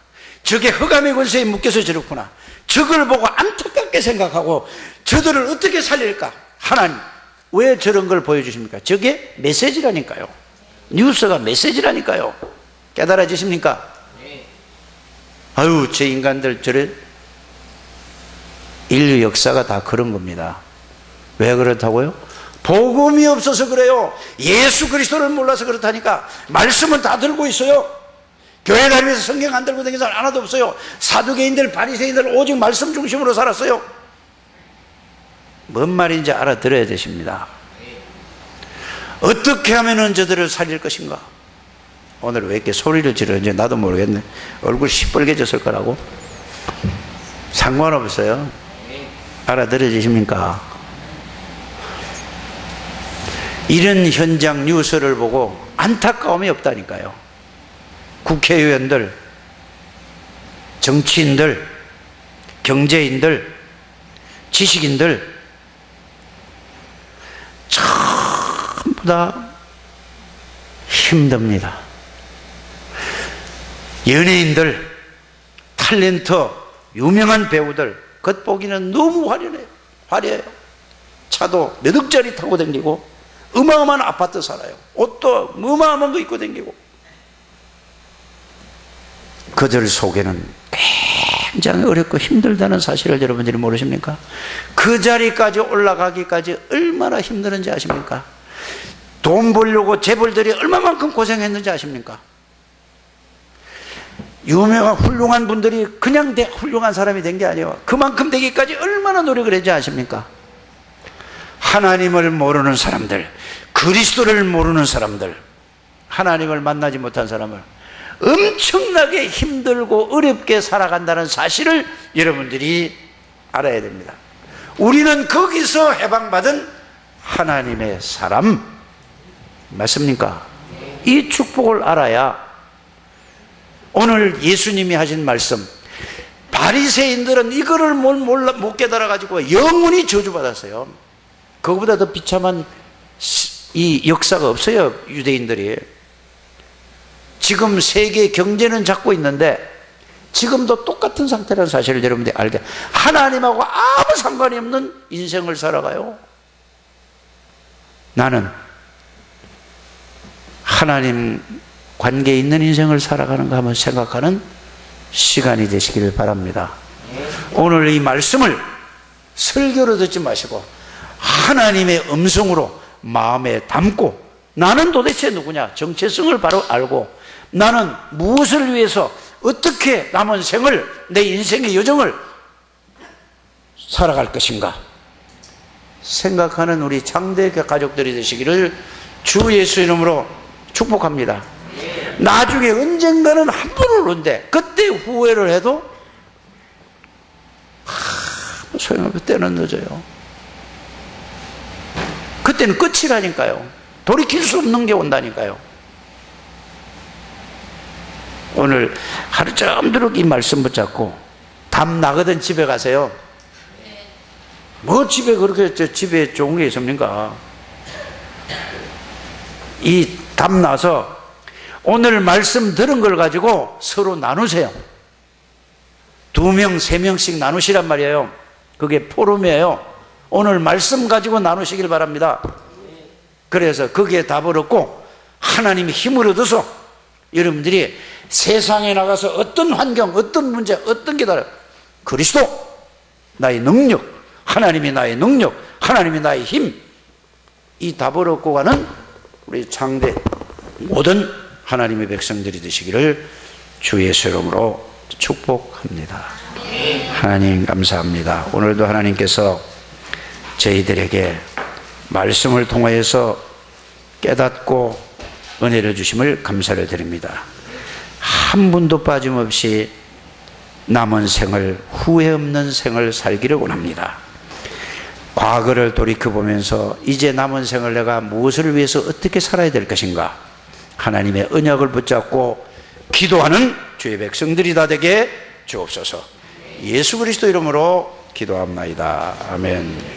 저게 흑암의 권세에 묶여서 저렇구나. 저걸 보고 안타깝게 생각하고 저들을 어떻게 살릴까? 하나님 왜 저런 걸 보여주십니까? 저게 메시지라니까요. 뉴스가 메시지라니까요. 깨달아지십니까? 아유, 저 인간들 저래. 인류 역사가 다 그런 겁니다. 왜 그렇다고요? 복음이 없어서 그래요. 예수 그리스도를 몰라서 그렇다니까. 말씀은 다 들고 있어요. 교회 다니면서 성경 안 들고 다니는 사람 하나도 없어요. 사두개인들, 바리새인들 오직 말씀 중심으로 살았어요. 뭔 말인지 알아들어야 되십니다. 어떻게 하면 저들을 살릴 것인가? 오늘 왜 이렇게 소리를 지르는지 나도 모르겠네. 얼굴 시뻘개졌을 거라고. 상관없어요. 알아들어지십니까? 이런 현장 뉴스를 보고 안타까움이 없다니까요. 국회의원들, 정치인들, 경제인들, 지식인들 전부 다 힘듭니다. 연예인들, 탤런트, 유명한 배우들 겉보기는 너무 화려해요. 차도 몇 억짜리 타고 다니고 어마어마한 아파트 살아요. 옷도 어마어마한 거 입고 다니고. 그들 속에는 굉장히 어렵고 힘들다는 사실을 여러분들이 모르십니까? 그 자리까지 올라가기까지 얼마나 힘들은지 아십니까? 돈 벌려고 재벌들이 얼마만큼 고생했는지 아십니까? 유명한 훌륭한 분들이 그냥 훌륭한 사람이 된 게 아니에요. 그만큼 되기까지 얼마나 노력을 했는지 아십니까? 하나님을 모르는 사람들, 그리스도를 모르는 사람들, 하나님을 만나지 못한 사람을 엄청나게 힘들고 어렵게 살아간다는 사실을 여러분들이 알아야 됩니다. 우리는 거기서 해방받은 하나님의 사람 맞습니까? 이 축복을 알아야 오늘 예수님이 하신 말씀, 바리새인들은 이거를 못 깨달아가지고 영원히 저주받았어요. 그거보다 더 비참한 이 역사가 없어요. 유대인들이 지금 세계 경제는 잡고 있는데 지금도 똑같은 상태라는 사실을 여러분들이 알게, 하나님하고 아무 상관이 없는 인생을 살아가요. 나는 하나님 관계 있는 인생을 살아가는가 한번 생각하는 시간이 되시기를 바랍니다. 오늘 이 말씀을 설교로 듣지 마시고 하나님의 음성으로 마음에 담고, 나는 도대체 누구냐, 정체성을 바로 알고 나는 무엇을 위해서 어떻게 남은 생을, 내 인생의 여정을 살아갈 것인가 생각하는 우리 창대 가족들이 되시기를 주 예수 이름으로 축복합니다. 나중에 언젠가는 한 번을 온대. 그때 후회를 해도 소용없어. 때는 늦어요. 그때는 끝이라니까요. 돌이킬 수 없는 게 온다니까요. 오늘 하루 종일 이 말씀 붙잡고 담 나거든 집에 가세요. 뭐 집에 그렇게 집에 좋은 게 있습니까? 이 담 나서 오늘 말씀 들은 걸 가지고 서로 나누세요. 2명, 3명씩 나누시란 말이에요. 그게 포럼이에요. 오늘 말씀 가지고 나누시길 바랍니다. 그래서 거기에 답을 얻고 하나님의 힘을 얻어서 여러분들이 세상에 나가서 어떤 환경, 어떤 문제, 어떤 게다 그리스도 나의 능력, 하나님이 나의 능력, 하나님이 나의 힘, 이 답을 얻고 가는 우리 창대 모든 하나님의 백성들이 되시기를 주 예수 이름으로 축복합니다. 하나님 감사합니다. 오늘도 하나님께서 저희들에게 말씀을 통하여서 깨닫고 은혜를 주심을 감사를 드립니다. 한 분도 빠짐없이 남은 생을, 후회 없는 생을 살기를 원합니다. 과거를 돌이켜보면서 이제 남은 생을 내가 무엇을 위해서 어떻게 살아야 될 것인가, 하나님의 언약을 붙잡고 기도하는 주의 백성들이 다 되게 주옵소서. 예수 그리스도 이름으로 기도합나이다. 아멘.